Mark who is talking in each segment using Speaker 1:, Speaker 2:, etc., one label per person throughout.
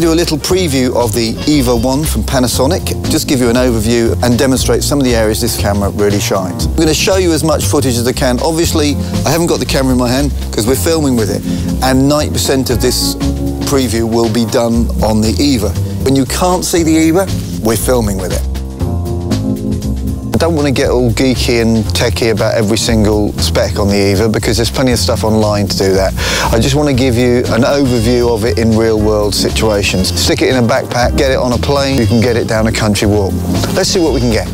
Speaker 1: do a little preview of the EVA1 from Panasonic, just give you an overview and demonstrate some of the areas this camera really shines. I'm going to show you as much footage as I can. Obviously, I haven't got the camera in my hand because we're filming with it, and 90% of this preview will be done on the EVA. When you can't see the EVA, we're filming with it. I don't want to get all geeky and techie about every single spec on the EVA because there's plenty of stuff online to do that. I just want to give you an overview of it in real-world situations. Stick it in a backpack, get it on a plane, you can get it down a country walk. Let's see what we can get.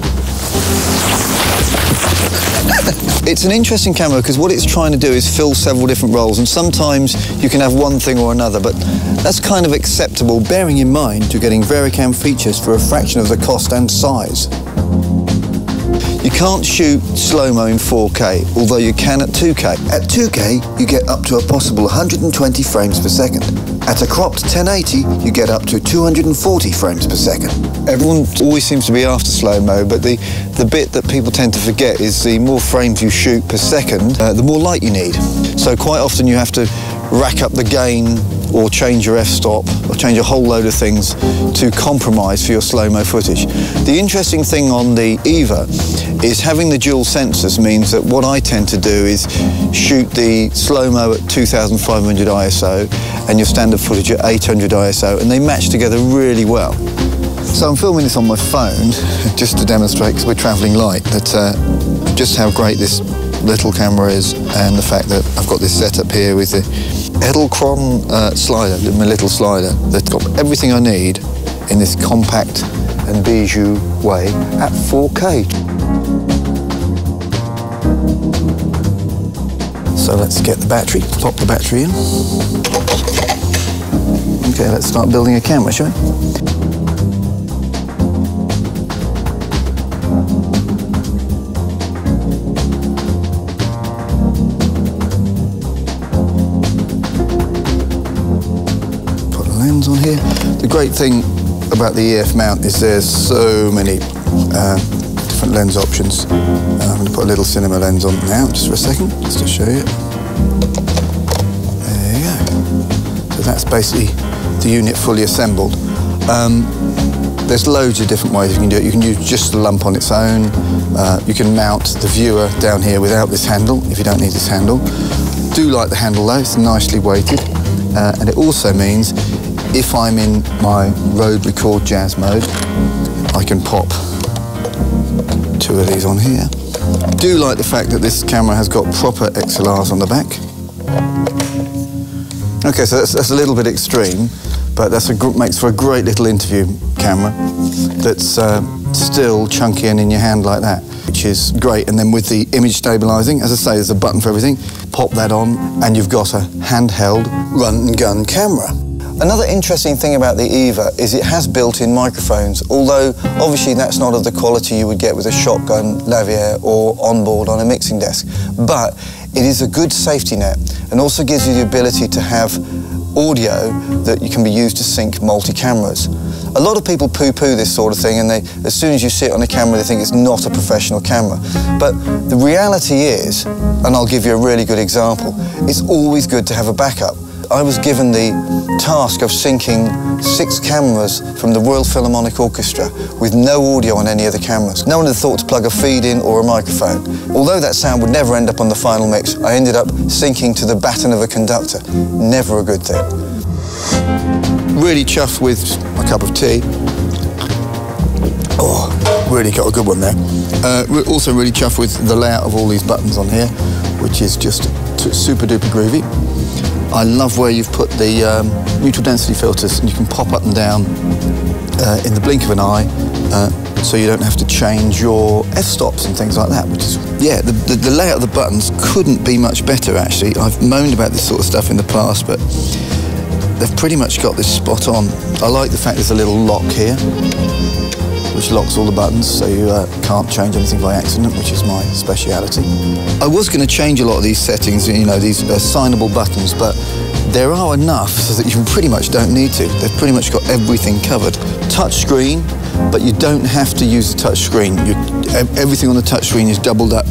Speaker 1: It's an interesting camera because what it's trying to do is fill several different roles, and sometimes you can have one thing or another, but that's kind of acceptable, bearing in mind you're getting Vericam features for a fraction of the cost and size. You can't shoot slow-mo in 4K, although you can at 2K. At 2K, you get up to a possible 120 frames per second. At a cropped 1080, you get up to 240 frames per second. Everyone always seems to be after slow-mo, but the bit that people tend to forget is the more frames you shoot per second, the more light you need. So quite often you have to rack up the gain or change your f-stop or change a whole load of things to compromise for your slow-mo footage. The interesting thing on the EVA is having the dual sensors means that what I tend to do is shoot the slow-mo at 2500 ISO and your standard footage at 800 ISO, and they match together really well. So I'm filming this on my phone just to demonstrate, because we're travelling light, that just how great this little camera is, and the fact that I've got this setup here with the Edelkrone slider, my little slider, that's got everything I need in this compact and bijou way at 4K. So let's get the battery, pop the battery in. Okay, let's start building a camera, shall we? On here. The great thing about the EF mount is there's so many different lens options. I'm going to put a little cinema lens on now, just for a second, just to show you. There you go. So that's basically the unit fully assembled. There's loads of different ways you can do it. You can use just the lump on its own. You can mount the viewer down here without this handle, if you don't need this handle. Do like the handle though, it's nicely weighted. And it also means if I'm in my road record jazz mode, I can pop two of these on here. Do like the fact that this camera has got proper XLRs on the back. Okay, so that's a little bit extreme, but makes for a great little interview camera that's still chunky and in your hand like that, which is great. And then with the image stabilizing, as I say, there's a button for everything. Pop that on and you've got a handheld run and gun camera. Another interesting thing about the EVA is it has built-in microphones, although obviously that's not of the quality you would get with a shotgun, lavalier or onboard on a mixing desk. But it is a good safety net and also gives you the ability to have audio that can be used to sync multi-cameras. A lot of people poo-poo this sort of thing, and as soon as you see it on a camera they think it's not a professional camera. But the reality is, and I'll give you a really good example, it's always good to have a backup. I was given the task of syncing 6 cameras from the Royal Philharmonic Orchestra with no audio on any of the cameras. No one had thought to plug a feed in or a microphone. Although that sound would never end up on the final mix, I ended up syncing to the baton of a conductor. Never a good thing. Really chuffed with my cup of tea. Oh, really got a good one there. Also really chuffed with the layout of all these buttons on here, which is just super duper groovy. I love where you've put the neutral density filters, and you can pop up and down in the blink of an eye, so you don't have to change your f-stops and things like that, which is, yeah, the layout of the buttons couldn't be much better, actually. I've moaned about this sort of stuff in the past, but they've pretty much got this spot on. I like the fact there's a little lock here, which locks all the buttons, so you can't change anything by accident, which is my speciality. I was going to change a lot of these settings, you know, these assignable buttons, but there are enough so that you pretty much don't need to. They've pretty much got everything covered. Touch screen, but you don't have to use the touch screen. Everything on the touch screen is doubled up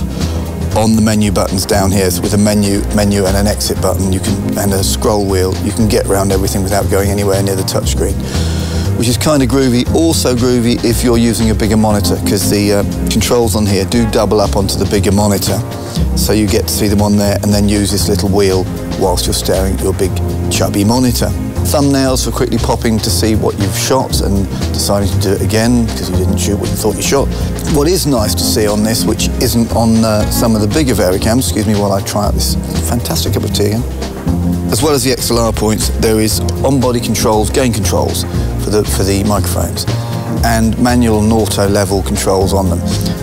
Speaker 1: on the menu buttons down here. So with a menu and an exit button, and a scroll wheel, you can get around everything without going anywhere near the touchscreen, which is kind of groovy. Also groovy if you're using a bigger monitor, because the controls on here do double up onto the bigger monitor, so you get to see them on there and then use this little wheel whilst you're staring at your big chubby monitor. Thumbnails for quickly popping to see what you've shot and deciding to do it again because you didn't shoot what you thought you shot. What is nice to see on this, which isn't on some of the bigger Varicams, excuse me while I try out this fantastic cup of tea again, as well as the XLR points, there is on-body controls, gain controls for the microphones, and manual and auto level controls on them.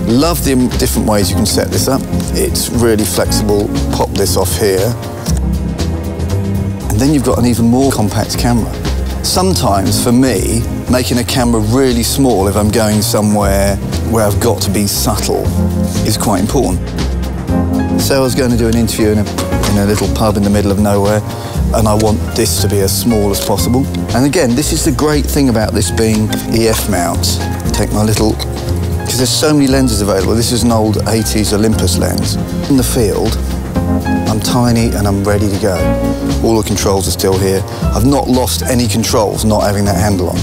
Speaker 1: Love the different ways you can set this up. It's really flexible. Pop this off here. And then you've got an even more compact camera. Sometimes, for me, making a camera really small if I'm going somewhere where I've got to be subtle is quite important. So I was going to do an interview in a little pub in the middle of nowhere, and I want this to be as small as possible. And again, this is the great thing about this being EF mounts. Take my little, because there's so many lenses available. This is an old 80s Olympus lens. In the field, I'm tiny and I'm ready to go. All the controls are still here. I've not lost any controls not having that handle on,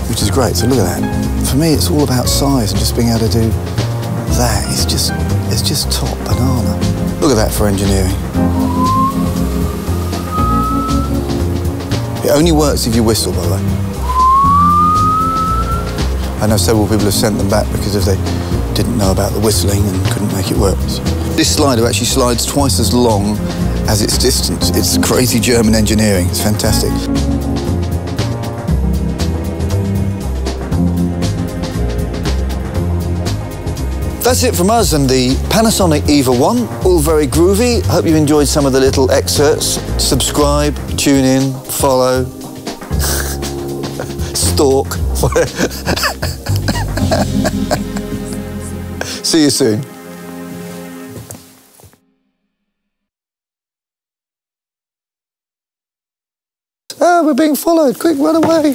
Speaker 1: which is great. So look at that. For me, it's all about size, and just being able to do that is just top banana. Look at that for engineering. It only works if you whistle, by the way. I know several people have sent them back because if they didn't know about the whistling and couldn't make it work. This slider actually slides twice as long as its distance. It's crazy German engineering. It's fantastic. That's it from us and the Panasonic EVA1. All very groovy. Hope you've enjoyed some of the little excerpts. Subscribe, tune in, follow, stalk. See you soon. Ah, we're being followed. Quick, run away.